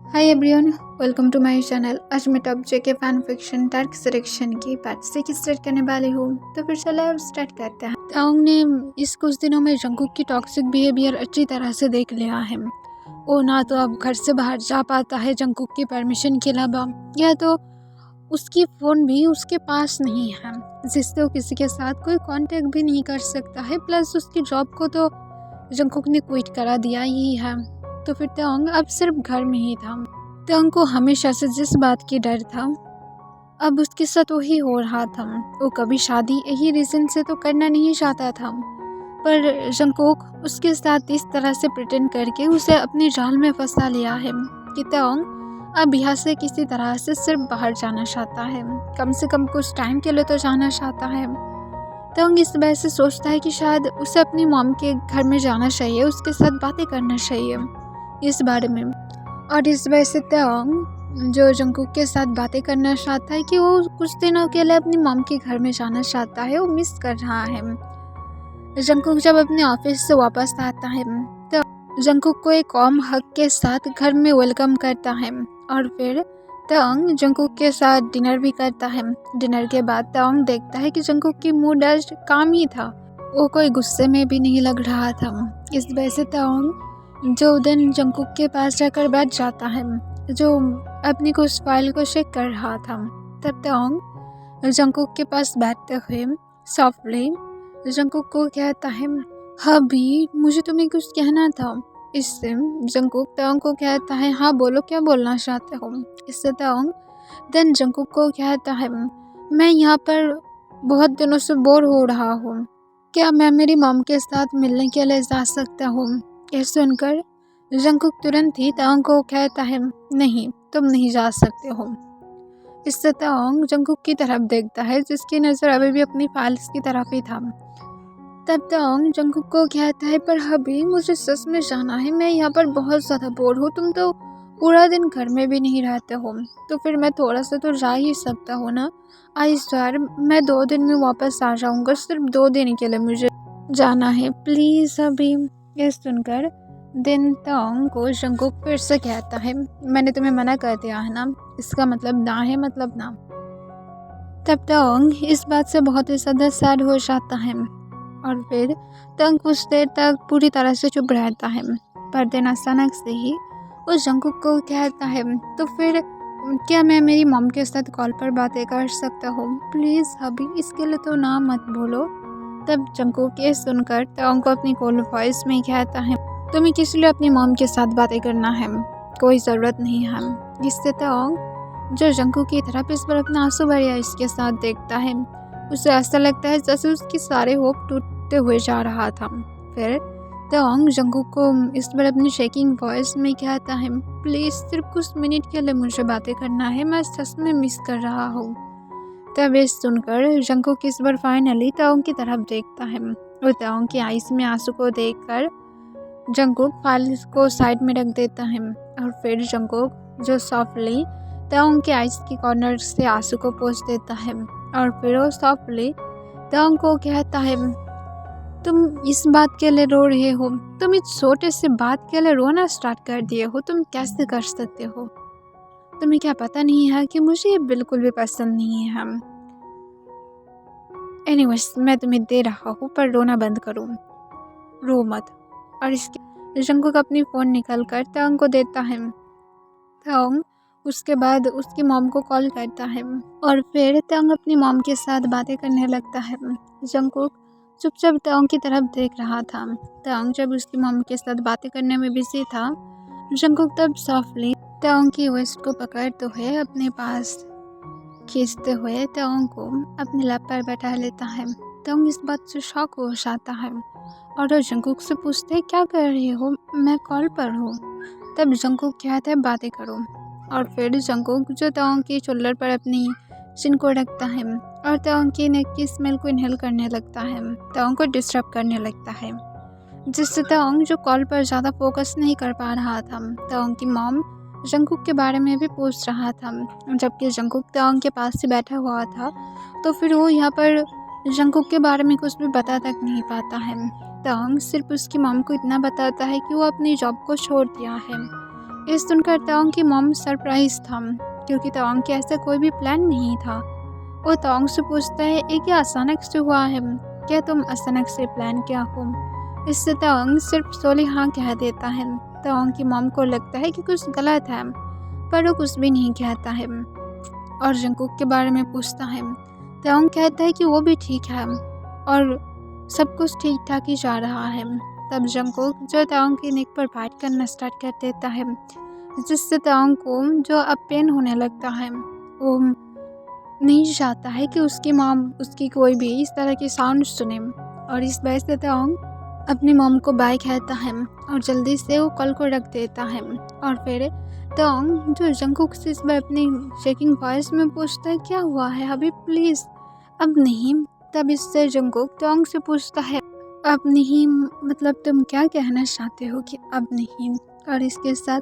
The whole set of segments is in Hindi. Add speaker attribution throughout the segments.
Speaker 1: Hi everyone, welcome to my channel. आज मैं top JK fan fiction dark selection की पार्ट 6 स्टार्ट करने वाली हूँ। तो फिर चलो अब स्टार्ट करते हैं। ताओंग ने इस कुछ दिनों में जंगकुक की टॉक्सिक बिहेवियर अच्छी तरह से देख लिया है। वो ना तो अब घर से बाहर जा पाता है जंगकुक की परमिशन के अलावा, या तो उसकी फ़ोन भी उसके पास नहीं है, जिससे वो किसी के साथ कोई कांटेक्ट भी नहीं कर सकता है। प्लस उसकी जॉब को तो जंगकुक ने क्विट करा दिया ही है। तो फिर ताओंग अब सिर्फ घर में ही था। ताओंग को हमेशा से जिस बात की डर था, अब उसके साथ वही हो रहा था। वो कभी शादी यही रीज़न से तो करना नहीं चाहता था, पर जंगकुक उसके साथ इस तरह से प्रिटेंड करके उसे अपनी जाल में फंसा लिया है कि ताओंग अब यहाँ से किसी तरह से सिर्फ बाहर जाना चाहता है, कम से कम कुछ टाइम के लिए तो जाना चाहता है। ताओंग इस वजह से सोचता है कि शायद उसे अपनी मॉम के घर में जाना चाहिए, उसके साथ बातें करना चाहिए इस बारे में। और इस वजह से ताओंग जो जंगकुक के साथ बातें करना चाहता है कि वो कुछ दिनों के लिए अपनी मॉम के घर में जाना चाहता है, वो मिस कर रहा है। जंगकुक जब अपने ऑफिस से वापस आता है तो जंगकुक को एक वार्म हग के साथ घर में वेलकम करता है, और फिर ताओंग जंगकुक के साथ डिनर भी करता है। डिनर के बाद ताओंग देखता है कि जंगकुक की मूड आज काम ही था, वो कोई गुस्से में भी नहीं लग रहा था। इस वजह से ताओंग जो दिन जंगकुक के पास जाकर बैठ जाता है, जो अपनी कुछ फाइल को चेक कर रहा था। तब ताओंग जंगकुक के पास बैठते हुए सॉफ्टली जंगकुक को कहता है, हबी मुझे तुम्हें कुछ कहना था। इससे जंगकुक ताओंग को कहता है, हाँ बोलो, क्या बोलना चाहते हो। इससे ताओंग देन जंगकुक को कहता है, मैं यहाँ पर बहुत दिनों से बोर हो रहा हूँ, क्या मैं मेरी मॉम के साथ मिलने के लिए जा सकता हूँ। यह सुनकर जंगकुक तुरंत ही ताओंग को कहता है, नहीं तुम नहीं जा सकते हो। इससे ताओंग जंगकुक की तरफ देखता है, जिसकी नज़र अभी भी अपनी फाइल्स की तरफ ही था। तब ताओंग जंगकुक को कहता है, पर हबी मुझे सच में जाना है, मैं यहाँ पर बहुत ज़्यादा बोर हूँ, तुम तो पूरा दिन घर में भी नहीं रहते हो, तो फिर मैं थोड़ा सा तो जा ही सकता हूँ ना। आई स्वेयर मैं 2 दिन में वापस आ जाऊँगा, सिर्फ 2 दिन के लिए मुझे जाना है, प्लीज़ हबी। ये सुनकर दिन ताओंग को जंगकुक फिर से कहता है, मैंने तुम्हें मना कर दिया है ना, इसका मतलब ना है मतलब ना। तब ताओंग इस बात से बहुत ही ज़्यादा सैड हो जाता है, और फिर ताओंग कुछ देर तक पूरी तरह से चुप रहता है। पर दिन अचानक से ही वो जंगकुक को कहता है, तो फिर क्या मैं मेरी मॉम के साथ कॉल पर बातें कर सकता हूँ, प्लीज़ हबी, इसके लिए तो ना मत बोलो। तब जंगकुक ये सुनकर ताओंग को अपनी कोल्ड वॉइस में कहता है, तुम्हें किस लिए अपनी मॉम के साथ बातें करना है, कोई ज़रूरत नहीं है। जिससे ताओंग जो जंगकुक की तरफ इस पर अपना आंसू भरे इसके साथ देखता है, उसे ऐसा लगता है जैसे उसकी सारे होप टूटते हुए जा रहा था। फिर ताओंग जंगकुक को इस पर अपनी शेकिंग वॉइस में कहता है, प्लीज़ सिर्फ कुछ मिनट के लिए मुझे बातें करना है, मैं सच में मिस कर रहा हूँ। तब ये सुनकर जंगकुक इस बार फाइनली ताओंग की तरफ देखता है, और ताओंग की आईज में आंसू को देखकर जंगकुक फाइल को साइड में रख देता है, और फिर जंगकुक जो सॉफ्टली ताओंग के आईज की कॉर्नर से आंसू को पोंछ देता है, और फिर वो सॉफ्टली ताओंग को कहता है, तुम इस बात के लिए रो रहे हो, तुम इस छोटे से बात के लिए रोना स्टार्ट कर दिए हो, तुम कैसे कर सकते हो, तुम्हें क्या पता नहीं है कि मुझे ये बिल्कुल भी पसंद नहीं है। एनीवेज मैं तुम्हें दे रहा हूँ, पर रोना बंद करो, रो मत। और इसके जंगकुक अपनी फ़ोन निकल कर ताओंग को देता है। ताओंग उसके बाद उसकी मॉम को कॉल करता है, और फिर ताओंग अपनी मॉम के साथ बातें करने लगता है। जंगकुक चुपचाप ताओंग की तरफ देख रहा था। ताओंग जब उसकी मॉम के साथ बातें करने में बिजी था, जंगकुक तब सॉफ्टली ताओंग की वेस्ट को पकड़ते हुए अपने पास खींचते हुए ताओंग को अपने लैप पर बैठा लेता है। ताओंग इस बात से शॉक हो जाता है, और जंगकुक से पूछते हैं, क्या कर रही हो, मैं कॉल पर हूँ। तब जंगकुक कहता है, बातें करो। और फिर जंगकुक जो ताओंग की शोल्डर पर अपनी चिन को रखता है, और ताओंग की नेक की स्मेल को इनहेल करने लगता है, ताओंग को डिस्टर्ब करने लगता है, जिससे ताओंग जो कॉल पर ज़्यादा फोकस नहीं कर पा रहा था। ताओंग की मॉम जंगकुक के बारे में भी पूछ रहा था, जबकि जंगकुक ताओंग के पास से बैठा हुआ था, तो फिर वो यहाँ पर जंगकुक के बारे में कुछ भी बता तक नहीं पाता है। ताओंग सिर्फ उसकी मॉम को इतना बताता है कि वो अपनी जॉब को छोड़ दिया है। ये सुनकर ताओंग की मॉम सरप्राइज था, क्योंकि ताओंग के ऐसा कोई भी प्लान नहीं था। वो ताओंग से पूछता है, ये क्या अचानक से हुआ है, क्या तुम अचानक से प्लान किया हो? इससे ताओंग सिर्फ सोली हाँ कह देता है। ताओंग की मॉम को लगता है कि कुछ गलत है, पर वो कुछ भी नहीं कहता है और जंगकुक के बारे में पूछता है। ताओंग कहता है कि वो भी ठीक है और सब कुछ ठीक ठाक ही जा रहा है। तब जंगकुक जो ताओंग के नेक पर बाइट करना स्टार्ट कर देता है, जिससे ताओंग को जो अब पेन होने लगता है। वो नहीं चाहता है कि उसकी मॉम उसकी कोई भी इस तरह की साउंड सुने, और इस वजह से ताओंग अपनी मॉम को बाय कहता है और जल्दी से वो कॉल को रख देता है। और फिर ताओंग जो जंगकुक से इस बार अपनी शेकिंग वॉइस में पूछता है, क्या हुआ है अभी, प्लीज़ अब नहीं। तब इससे जंगकुक ताओंग से पूछता है, अब नहीं मतलब तुम क्या कहना चाहते हो कि अब नहीं? और इसके साथ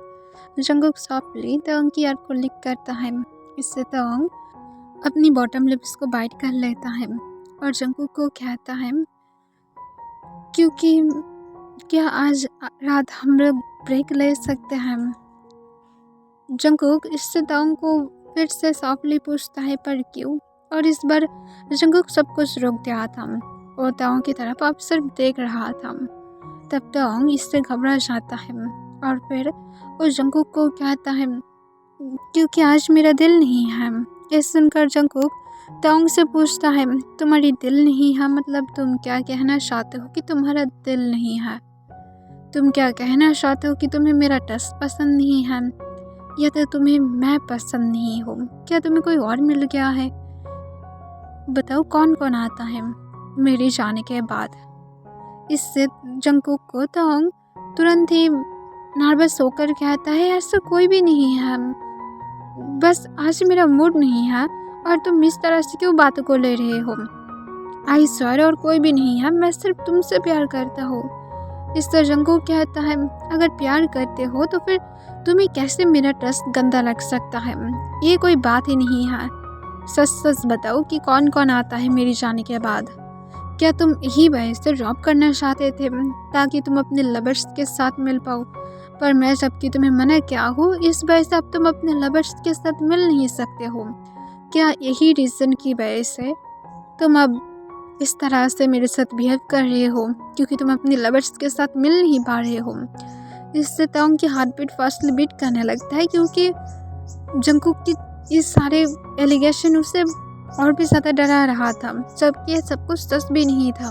Speaker 1: जंगकुक सॉफ्टली ताओंग की याद को लिक करता है। इससे ताओंग अपनी बॉटम लिप्स को बाइट कर लेता है और जंगकुक को कहता है, क्योंकि क्या आज रात हम लोग ब्रेक ले सकते हैं? जंगकुक इससे ताओंग को फिर से सॉफ्टली पूछता है, पर क्यों? और इस बार जंगकुक सब कुछ रोक दिया था और ताओंग की तरफ अब सिर्फ देख रहा था। तब ताओंग इससे घबरा जाता है और फिर वो जंगकुक को कहता है, क्योंकि आज मेरा दिल नहीं है। ये सुनकर जंगकुक ताओंग से पूछता है, तुम्हारी दिल नहीं है मतलब तुम क्या कहना चाहते हो कि तुम्हारा दिल नहीं है? तुम क्या कहना चाहते हो कि तुम्हें मेरा टच पसंद नहीं है, या तो तुम्हें मैं पसंद नहीं हूँ? क्या तुम्हें कोई और मिल गया है? बताओ कौन कौन आता है मेरे जाने के बाद? इससे जंगकुक को ताओंग तुरंत ही नर्वस होकर कहता है, ऐसा कोई भी नहीं है, बस आज मेरा मूड नहीं है और तुम इस तरह से क्यों बातों को ले रहे हो? आई स्वेयर और कोई भी नहीं है, मैं सिर्फ तुमसे प्यार करता हूँ। इस तरह जंगकुक कहता है, अगर प्यार करते हो तो फिर तुम्हें कैसे मेरा ट्रस्ट गंदा लग सकता है? ये कोई बात ही नहीं है। सच सच बताओ कि कौन कौन आता है मेरे जाने के बाद? क्या तुम यही वजह से ड्रॉप करना चाहते थे ताकि तुम अपने लवर्स के साथ मिल पाओ? पर मैं जबकि तुम्हें मना किया हूँ, इस वजह से अब तुम अपने लवर्स के साथ मिल नहीं सकते हो। क्या यही रीज़न की वजह से तुम अब इस तरह से मेरे साथ बिहेव कर रहे हो, क्योंकि तुम अपने लवर्स के साथ मिल नहीं पा रहे हो? इससे ताओंग की हार्ट बीट फास्टली बीट करने लगता है, क्योंकि जंगकुक की ये सारे एलिगेशन उसे और भी ज़्यादा डरा रहा था, जबकि ये सब कुछ सच भी नहीं था।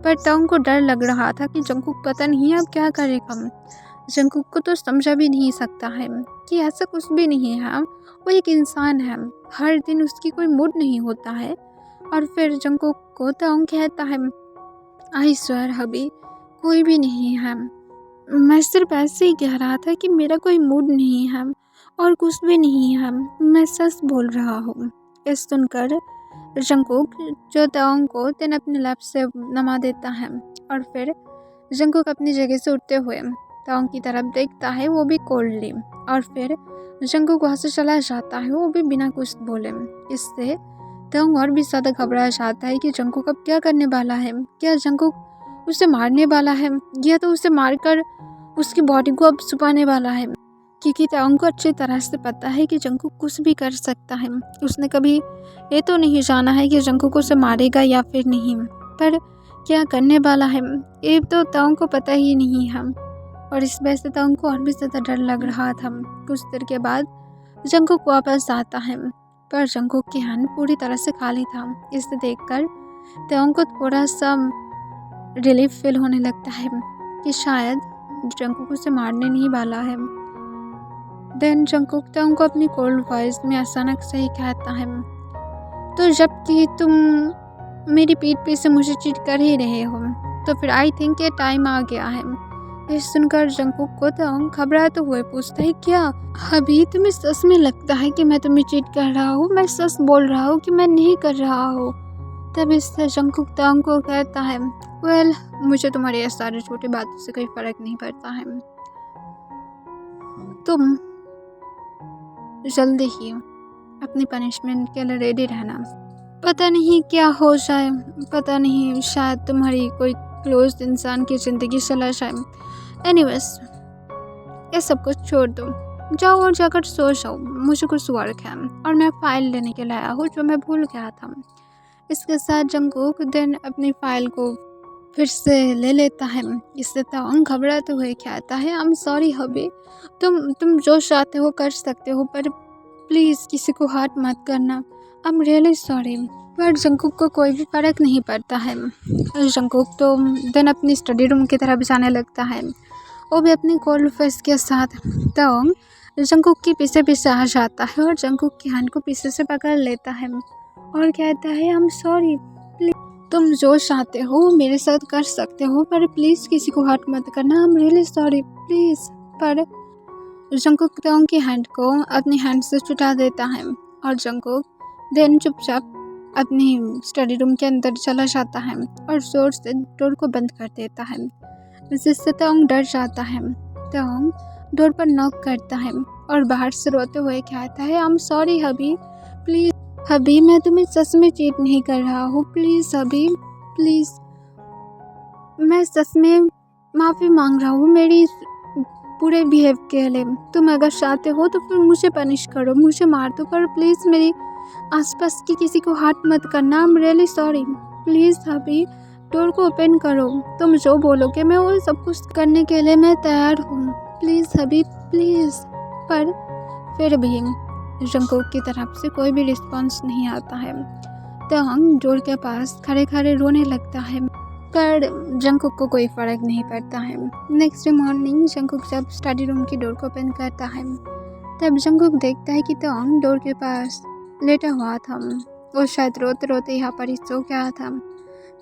Speaker 1: पर ताओंग को डर लग रहा था कि जंगकुक पता नहीं अब क्या करेगा। जंगकुक को तो समझा भी नहीं सकता है कि ऐसा कुछ भी नहीं है, वो एक इंसान है, हर दिन उसकी कोई मूड नहीं होता है। और फिर जंगकुक को ताओंग कहता है, आई स्वेयर हबी, कोई भी नहीं है, मैं सिर्फ ऐसे ही कह रहा था कि मेरा कोई मूड नहीं है और कुछ भी नहीं है, मैं सच बोल रहा हूँ। ये सुनकर जंगकुक जो ताओंग को तेन अपने लैप से नमा देता है और फिर जंगकुक अपनी जगह से उठते हुए ताओंग की तरफ देखता है, वो भी कोल्डली, और फिर जंगकुक वहाँ से चला जाता है, वो भी बिना कुछ बोले। इससे ताओंग और भी ज़्यादा घबरा जाता है कि जंगकुक अब क्या करने वाला है। क्या जंगकुक उसे मारने वाला है या तो उसे मारकर उसकी बॉडी को अब छुपाने वाला है? क्योंकि ताओंग को अच्छी तरह से पता है कि जंगकुक कुछ भी कर सकता है। उसने कभी ये तो नहीं जाना है कि जंगकुक उसे मारेगा या फिर नहीं, पर क्या करने वाला है ये तो ताओंग को पता ही नहीं है। और इस वजह से ताओंग को और भी ज़्यादा डर लग रहा था। कुछ देर के बाद जंगकुक वापस आता है, पर जंगकुक की हैंड पूरी तरह से खाली था। इसे देखकर ताओंग को थोड़ा सा रिलीफ फील होने लगता है कि शायद जंगकुक उसे मारने नहीं वाला है। देन जंगकुक ताओंग को अपनी कोल्ड वॉइस में अचानक से ही कहता है, तो जबकि तुम मेरी पीठ पीछे मुझे चीट कर ही रहे हो, तो फिर आई थिंक ये टाइम आ गया है। ये सुनकर जंगकुक को ताओंग घबराते हुए पूछता है, क्या अभी तुम्हें सच में लगता है कि मैं तुम्हें चीट कर रहा हूँ? मैं सच बोल रहा हूँ कि मैं नहीं कर रहा हूँ। तब इससे जंगकुक ताओंग को कहता है, वेल मुझे तुम्हारे ये सारे छोटे बातों से कोई फर्क नहीं पड़ता है, तुम जल्दी ही अपनी पनिशमेंट के लिए रेडी रहना। पता नहीं क्या हो जाए, पता नहीं, शायद तुम्हारी कोई क्लोज इंसान की ज़िंदगी चला जाए। एनीवेज ये सब कुछ छोड़ दो, जाओ और जाकर सो जाओ, मुझे कुछ वर्क है और मैं फ़ाइल लेने के लिए आया हूँ जो मैं भूल गया था। इसके साथ जंगकुक देन अपनी फ़ाइल को फिर से ले लेता है। इससे तवांग घबराते हुए कहता है, आई एम सॉरी हबी, तुम जो चाहते हो कर सकते हो, पर प्लीज़ किसी को हार्ट मत करना, आई एम रियली सॉरी। पर जंगकुक को कोई भी फ़र्क नहीं पड़ता है। जंगकुक तो देन अपनी स्टडी रूम की तरफ जाने लगता है, वो भी अपनी कोल्ड फेस के साथ। तवांग जंगकुक के पीछे पीछे आ जाता है और जंगकुक की हैंड को पीछे से पकड़ लेता है और कहता है, आई एम सॉरी, तुम जो चाहते हो वो मेरे साथ कर सकते हो, पर प्लीज़ किसी को हर्ट मत करना, I am really sorry please. पर जंगकुक तवांग की हैंड को अपनी हैंड से छुटा देता है और जंगकुक देन चुपचाप अपनी स्टडी रूम के अंदर चला जाता है और जोर से डोर को बंद कर देता है, जिससे तवांग डर जाता है। तवांग डोर पर नॉक करता है और बाहर से रोते हुए कहता है, I am sorry hubby, please hubby, मैं तुम्हें सच में चीट नहीं कर रहा हूँ, प्लीज़ हबी प्लीज़, मैं सच में माफ़ी मांग रहा हूँ मेरी इस पूरे बिहेव के लिए। तुम अगर चाहते हो तो फिर मुझे पनिश करो, मुझे मार दो, पर प्लीज़ मेरी आसपास की किसी को हार्ट मत करना, I am really sorry, please hubby door को ओपन करो, तुम जो बोलोगे मैं वो सब कुछ करने के लिए मैं तैयार हूँ, प्लीज़ हबी प्लीज़। पर फिर भी जंगकुक की तरफ से कोई भी रिस्पॉन्स नहीं आता है। तवांग डोर के पास खड़े खड़े रोने लगता है, पर जंगकुक को कोई फ़र्क नहीं पड़ता है। नेक्स्ट डे मॉर्निंग जंगकुक जब स्टडी रूम की डोर को ओपन करता है, तब जंगकुक देखता है कि तवांग डोर के पास लेटा हुआ था, वो शायद रोते रोते यहाँ पर ही सो गया था।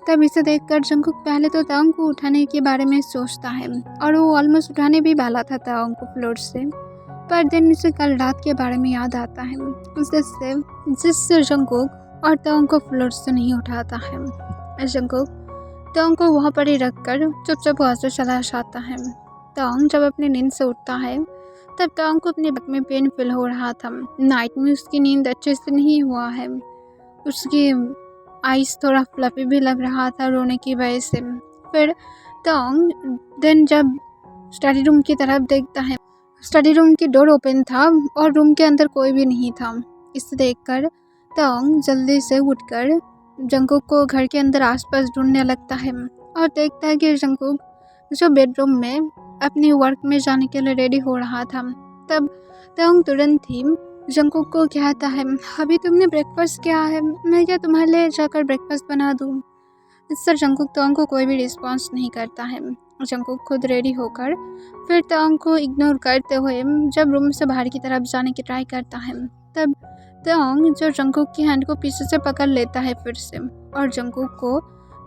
Speaker 1: तब इसे देखकर जंगकुक पहले तो तवांग को उठाने के बारे में सोचता है और वो ऑलमोस्ट उठाने भी वाला था तवांग को फ्लोर से, पर दिन उसे कल रात के बारे में याद आता है, जिससे जंगकुक और तवांग को फ्लोर से नहीं उठाता है। जंगकुक तवांग को वहाँ पर ही रखकर चुपचाप वहाँ से चला जाता है। तवांग जब अपनी नींद से उठता है तब तवांग को अपने बैक में पेन फील हो रहा था। नाइट में उसकी नींद अच्छे से नहीं हुआ है, उसकी आइज़ थोड़ा फ्लफी भी लग रहा था रोने की वजह से। फिर तवांग देन जब स्टडी रूम की तरफ देखता है, स्टडी रूम की डोर ओपन था और रूम के अंदर कोई भी नहीं था। इसे देखकर तवांग जल्दी से उठकर जंगकुक को घर के अंदर आसपास ढूंढने लगता है और देखता है कि जंगकुक जो बेडरूम में अपनी वर्क में जाने के लिए रेडी हो रहा था। तब तवांग तुरंत ही जंगकुक को कहता है, अभी तुमने ब्रेकफास्ट किया है, मैं क्या तुम्हारे लिए जाकर ब्रेकफास्ट बना दूँ? इससे जंगकुक तवांग को कोई भी रिस्पॉन्स नहीं करता है। जंगकुक खुद रेडी होकर फिर तवांग को इग्नोर करते हुए जब रूम से बाहर की तरफ जाने की ट्राई करता है, तब तवांग जो जंगकुक की हैंड को पीछे से पकड़ लेता है फिर से, और जंगकुक को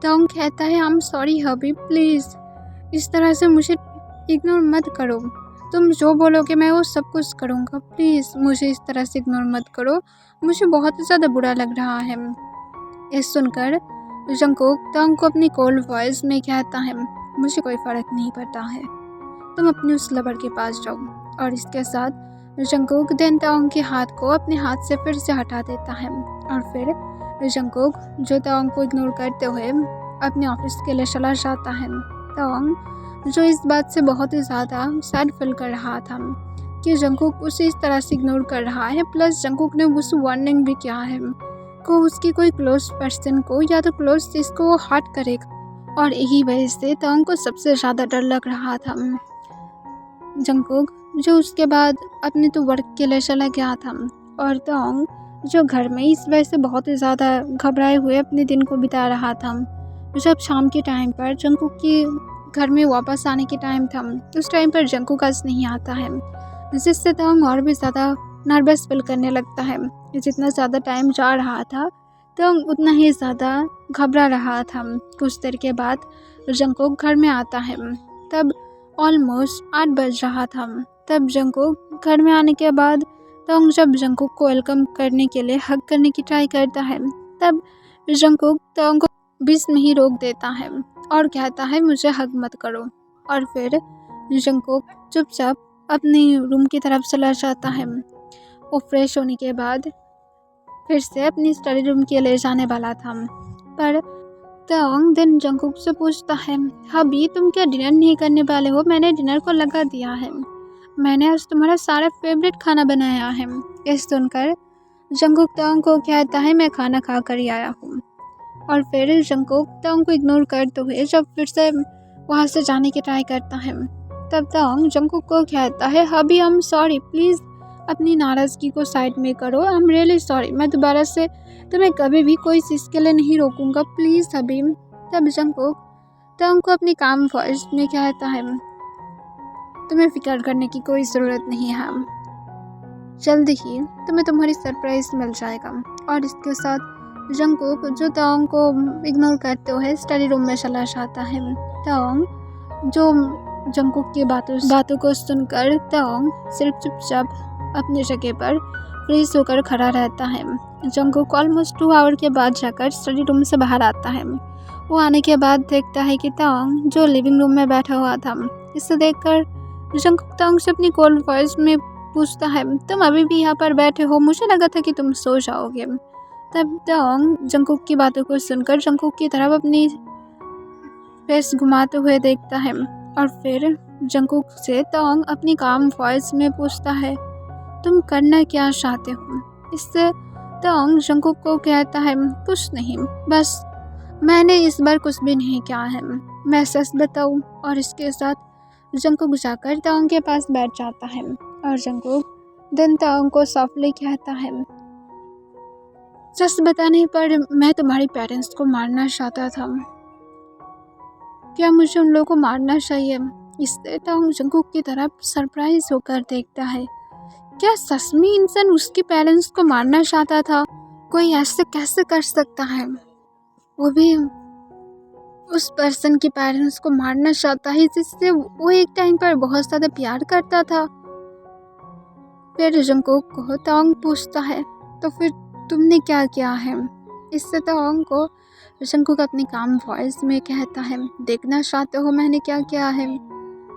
Speaker 1: तवांग कहता है, I am sorry hubby, please इस तरह से मुझे इग्नोर मत करो, तुम जो बोलोगे मैं वो सब कुछ करूँगा, प्लीज़ मुझे इस तरह से इग्नोर मत करो, मुझे बहुत ज़्यादा बुरा लग रहा है। ये सुनकर जंगकुक तवांग को अपनी कोल्ड वॉइस में कहता है, मुझे कोई फ़र्क नहीं पड़ता है, तुम अपने उस लवर के पास जाओ। और इसके साथ जंगकुक देन तवांग के हाथ को अपने हाथ से फिर से हटा देता है और फिर जंगकुक जो तवांग को इग्नोर करते हुए अपने ऑफिस के लिए चला जाता है। तवांग जो इस बात से बहुत ही ज़्यादा सैड फील कर रहा था कि जंगकुक उसे इस तरह से इग्नोर कर रहा है, प्लस जंगकुक ने उसे वार्निंग भी किया है को उसकी कोई क्लोज पर्सन को या तो क्लोज चीज़ को हर्ट करेगा, और यही वजह से तवांग को सबसे ज़्यादा डर लग रहा था। जंगकुक जो उसके बाद अपने तो वर्क के लिए चला गया था और तवांग जो घर में इस वजह से बहुत ही ज़्यादा घबराए हुए अपने दिन को बिता रहा था। जब शाम के टाइम पर जंगकुक के घर में वापस आने के टाइम था, उस टाइम पर जंगकुक आज नहीं आता है, जिससे तवांग और भी ज़्यादा नर्वस फील करने लगता है। जितना ज़्यादा टाइम जा रहा था तवांग उतना ही ज़्यादा घबरा रहा था। कुछ देर के बाद जंगकुक घर में आता है, तब ऑलमोस्ट 8 बज रहा था। तब जंगकुक घर में आने के बाद तवांग जब जंगकुक को वेलकम करने के लिए हग करने की ट्राई करता है, तब जंगकुक तवांग को बीच में ही रोक देता है और कहता है, मुझे हग मत करो। और फिर जंगकुक चुपचाप अपने रूम की तरफ चला जाता है। वो फ्रेश होने के बाद फिर से अपनी स्टडी रूम के लिए जाने वाला था, पर तवांग दिन जंगकुक से पूछता है, हबी तुम क्या डिनर नहीं करने वाले हो? मैंने डिनर को लगा दिया है, मैंने आज तुम्हारा सारा फेवरेट खाना बनाया है। ये सुनकर जंगकुक ताओंग को कहता है मैं खाना खा कर ही आया हूँ। और फिर जंगकुक ताओंग को इग्नोर करते हुए जब फिर से वहाँ से जाने की ट्राई करता है, तब ताओंग जंगकुक को कहता है हबी आई एम सॉरी, प्लीज़ अपनी नाराज़गी को साइड में करो, आई एम रियली सॉरी, मैं दोबारा से तुम्हें कभी भी कोई चीज़ के लिए नहीं रोकूंगा, प्लीज़ हबी। तब जंगकुक ताओंग को अपनी काम वॉइस में कहता है तुम्हें फिक्र करने की कोई ज़रूरत नहीं है, जल्दी ही तुम्हें तुम्हारी सरप्राइज मिल जाएगा। और इसके साथ जंगकुक जो ताओंग को इग्नोर करते हुए स्टडी रूम में चला जाता है। ताओंग जो जंगकुक की बातों को सुनकर ताओंग सिर्फ चुपचाप अपनी जगह पर फ्रीज होकर खड़ा रहता है। जंगकुक ऑलमोस्ट 2 आवर के बाद जाकर स्टडी रूम से बाहर आता है। वो आने के बाद देखता है कि ताओंग जो लिविंग रूम में बैठा हुआ था। इसे देखकर जंगकुक ताओंग से अपनी कोल्ड वॉइस में पूछता है तुम अभी भी यहाँ पर बैठे हो, मुझे लगा था कि तुम सो जाओगे। तब ताओंग जंगकुक की बातों को सुनकर जंगकुक की तरफ अपनी फेस घुमाते हुए देखता है और फिर जंगकुक से ताओंग अपनी काम वॉइस में पूछता है तुम करना क्या चाहते हो। इससे ताओंग जंगकुक को कहता है कुछ नहीं, बस मैंने इस बार कुछ भी नहीं किया है, मैं सच बताऊं। और इसके साथ जंगकुक जाकर ताओंग के पास बैठ जाता है और जंगकुक देन ताओंग को सॉफ्टली कहता है सच बताने पर मैं तुम्हारे पेरेंट्स को मारना चाहता था, क्या मुझे उन लोगों को मारना चाहिए। इससे ताओंग जंगकुक की तरफ सरप्राइज होकर देखता है क्या सच में इंसान उसके पेरेंट्स को मारना चाहता था, कोई ऐसे कैसे कर सकता है, वो भी उस पर्सन के पेरेंट्स को मारना चाहता है जिससे वो एक टाइम पर बहुत ज़्यादा प्यार करता था। फिर जंगकुक को ताओंग पूछता है तो फिर तुमने क्या किया है। इससे ताओंग को जंगकुक अपनी काम वॉइस में कहता है देखना चाहते हो मैंने क्या किया है।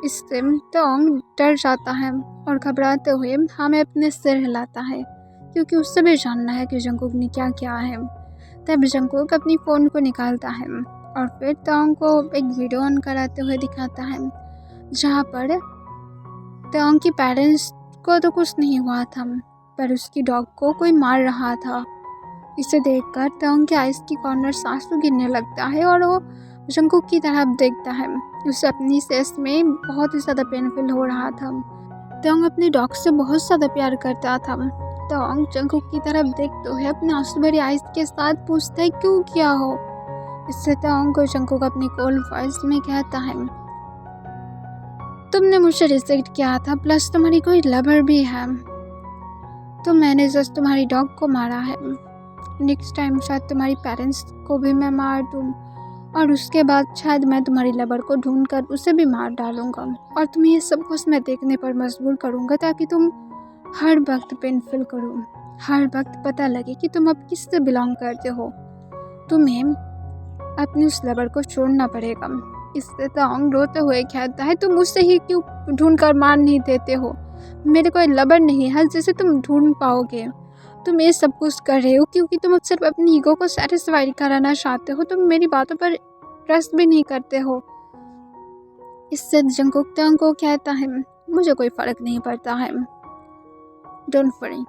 Speaker 1: इससे ताओंग डर जाता है और घबराते हुए हमें अपने सिर हिलाता है क्योंकि उससे भी जानना है कि जंगकुक ने क्या किया है। तब जंगकुक अपनी फ़ोन को निकालता है और फिर ताओंग को एक वीडियो ऑन कराते हुए दिखाता है जहाँ पर ताओंग की पेरेंट्स को तो कुछ नहीं हुआ था पर उसकी डॉग को कोई मार रहा था। इसे देखकर ताओंग के आइस की कॉर्नर आंसू गिरने लगता है और वो जंगकुक की तरफ देखता है। उसे अपनी सेस में बहुत ही ज़्यादा पेनफुल हो रहा था। ताओंग अपनी डॉग से बहुत ज़्यादा प्यार करता था। ताओंग जंगकुक की तरफ देखते हुए अपने आंसू भरी आइस के साथ पूछता है क्यों किया हो। इससे ताओंग को जंगकुक अपनी कोल्ड वॉइस में कहता है तुमने मुझे रिजेक्ट किया था, प्लस तुम्हारी कोई लवर भी है, तो मैंने जस्ट तुम्हारी डॉग को मारा है। नेक्स्ट टाइम शायद तुम्हारी पेरेंट्स को भी मैं मार दूँ और उसके बाद शायद मैं तुम्हारी लवर को ढूंढ कर उसे भी मार डालूँगा और तुम्हें ये सब कुछ मैं देखने पर मजबूर करूँगा ताकि तुम हर वक्त पेन फील करो, हर वक्त पता लगे कि तुम अब किससे बिलोंग करते हो। तुम्हें अपनी उस लवर को छोड़ना पड़ेगा। इससे ताओंग रोते हुए कहता है तुम मुझसे ही क्यों ढूंढ कर मार नहीं देते हो, मेरे कोई लवर नहीं है जिसे तुम ढूंढ पाओगे। तुम ये सब कुछ कर रहे हो क्योंकि तुम सिर्फ अपनी ईगो को सेटिस्फाई कराना चाहते हो, तुम मेरी बातों पर ट्रस्ट भी नहीं करते हो। इससे जंगकुक ताओंग को कहता है मुझे कोई फ़र्क नहीं पड़ता है, डोंट वरी,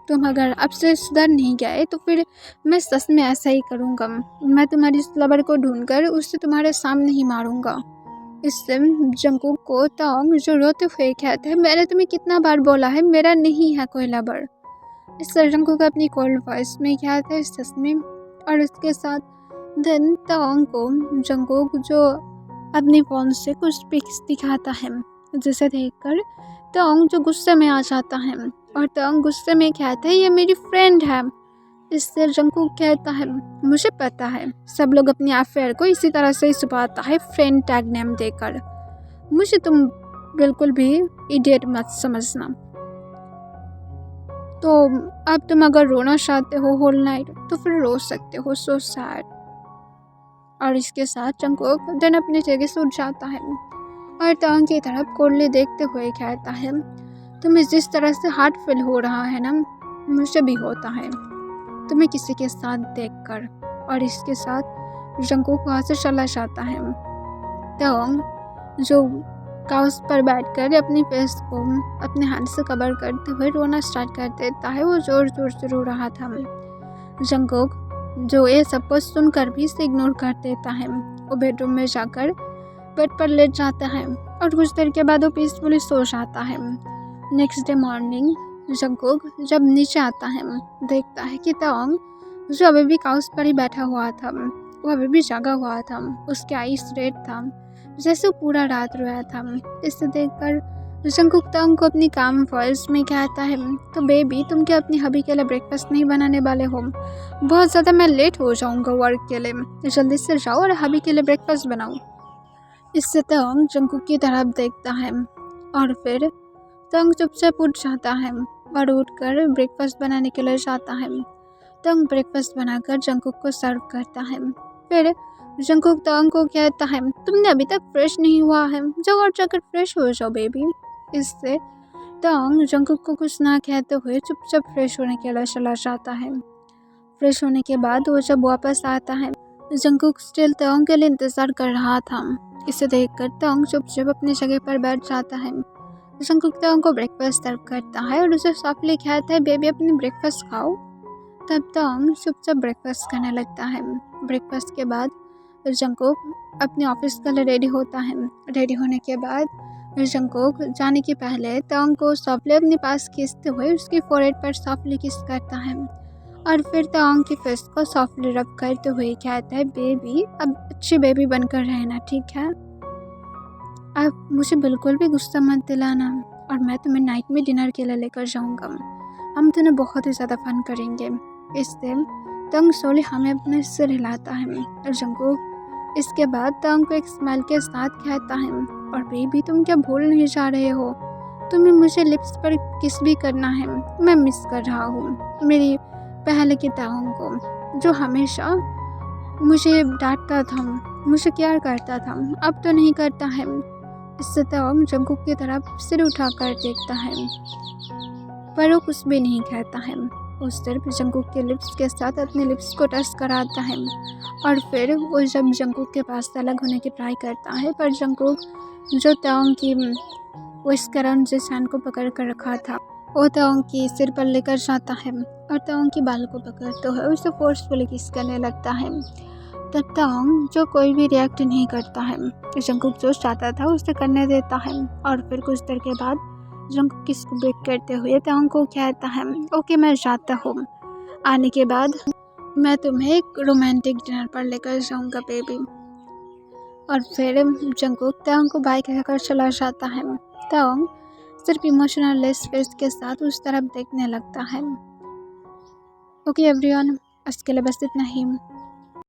Speaker 1: तुम अगर अब से सुधर नहीं गए तो फिर मैं सच में ऐसा ही करूँगा, मैं तुम्हारी इस लवर को ढूंढकर उससे तुम्हारे सामने ही मारूंगा। इससे जंगकुक को ताओंग जो रोते हुए कहते हैं मैंने तुम्हें कितना बार बोला है मेरा नहीं है कोई लवर। इससे जंगकुक अपनी कोल्ड वॉइस में कहते हैं सच में। और इसके साथ देन ताओंग को जंगकुक जो अपनी फ़ोन से कुछ पिक्स दिखाता है जिसे देखकर ताओंग जो गुस्से में आ जाता है और ताओंग गुस्से में कहता है ये मेरी फ्रेंड है। इससे जंगकुक कहता है मुझे पता है सब लोग अपनी अफेयर को इसी तरह से छुपाता है फ्रेंड टैग नेम देकर, मुझे तुम बिल्कुल भी इडियट मत समझना। तो अब तुम अगर रोना चाहते हो होल नाइट तो फिर रो सकते हो, सो सैड। और इसके साथ जंगकुक देन अपनी जगह से उठ जाता है और ताओंग की तरफ कोल्डली देखते हुए कहता है तुम्हें जिस तरह से हार्ट फील हो रहा है ना मुझे भी होता है तुम्हें किसी के साथ देखकर। और इसके साथ जंगकुक वहाँ से चला जाता है। ताओंग जो काउच पर बैठकर अपनी फेस को अपने हाथ से कवर करते हुए रोना स्टार्ट कर देता है। वो जोर जोर से रो रहा था। जंगकुक जो ये सब कुछ सुनकर भी इसे इग्नोर कर देता है। वो बेडरूम में जाकर बेड पर लेट जाता है और कुछ देर के बाद वो पीसफुली सो जाता है। नेक्स्ट डे मॉर्निंग जंगकुक जब नीचे आता है, देखता है कि ताओंग जो अभी भी काउच पर ही बैठा हुआ था, वो अभी भी जागा हुआ था। उसके आईज रेड था, जैसे वो पूरा रात रोया था। इसे देखकर जंगकुक ताओंग को अपनी काम वॉइस में कहता है, तो बेबी तुम क्या अपनी हबी के लिए ब्रेकफास्ट नहीं बनाने वाले हो? बहुत ज़्यादा मैं लेट हो जाऊंगा वर्क के लिए, जल्दी से जाओ और हबी के लिए ब्रेकफास्ट बनाओ। इससे ताओंग जंगकुक की तरफ देखता है और फिर ताओंग चुपचाप उठ जाता है और उठकर ब्रेकफास्ट बनाने के लिए जाता है। ताओंग ब्रेकफास्ट बनाकर जंगकुक को सर्व करता है। फिर जंगकुक ताओंग को कहता है, तुमने अभी तक फ्रेश नहीं हुआ है, जाओ और जाकर फ्रेश हो जाओ बेबी। इससे ताओंग जंगकुक को कुछ ना कहते हुए चुपचाप फ्रेश होने के लिए चला जाता है। फ्रेश होने के बाद वो जब वापस आता है, जंगकुक स्टिल ताओंग के लिए इंतजार कर रहा था। इसे देखकर ताओंग चुपचाप अपनी जगह पर बैठ जाता है। जंगकुक ताओंग को ब्रेकफास्ट सर्व करता है और उसे सॉफ्टली कहता है, बेबी अपनी ब्रेकफास्ट खाओ। तब ताओंग चुपचाप ब्रेकफास्ट करने लगता है। ब्रेकफास्ट के बाद जंगकुक अपने ऑफिस के लिए रेडी होता है। रेडी होने के बाद जंगकुक जाने के पहले ताओंग को सॉफ्टली अपने पास खींचते हुए उसकी फोरहेड पर सॉफ्टली किस करता है और फिर ताओंग की फेस को सॉफ्टली रब करते हुए कहता है, बेबी अब अच्छी बेबी बनकर रहना, ठीक है? अब मुझे बिल्कुल भी गुस्सा मत दिलाना और मैं तुम्हें नाइट में डिनर के लिए लेकर जाऊंगा। हम दोनों बहुत ही ज़्यादा फन करेंगे। इससे ताओंग सोली हमें अपने सिर हिलाता है और जंगकुक इसके बाद ताओंग को एक स्माइल के साथ कहता है, और बेबी तुम क्या भूल नहीं जा रहे हो? तुम्हें मुझे लिप्स पर किस भी करना है। मैं मिस कर रहा हूँ मेरी पहले की ताओंग को, जो हमेशा मुझे डांटता था, मुझे केयर करता था, अब तो नहीं करता है। इससे ताओंग जंगकुक की तरफ सिर उठाकर देखता है पर वो कुछ भी नहीं कहता है। वो सिर्फ जंगकुक के लिप्स के साथ अपने लिप्स को टच कराता है और फिर वो जब जंगकुक के पास अलग होने की ट्राई करता है, पर जंगकुक जो ताओंग की व्हिस्कर और जिस हैंड को पकड़ कर रखा था वो ताओंग की सिर पर लेकर जाता है और ताओंग की बाल को पकड़ते हुए उसे फोर्सफुली किस करने लगता है। तब ताओंग जो कोई भी रिएक्ट नहीं करता है, जंगकुक जो चाहता था उसे करने देता है और फिर कुछ देर के बाद जंगकुक किस को ब्रेक करते हुए ताओंग को कहता है, ओके मैं जाता हूँ, आने के बाद मैं तुम्हें एक रोमांटिक डिनर पर लेकर जाऊँगा बेबी। और फिर जंगकुक ताओंग को बाय कहकर चला जाता है। ताओंग सिर्फ इमोशनल लेस फेस के साथ उस तरफ देखने लगता है। ओके एवरीवन, आज के लिए बस इतना ही।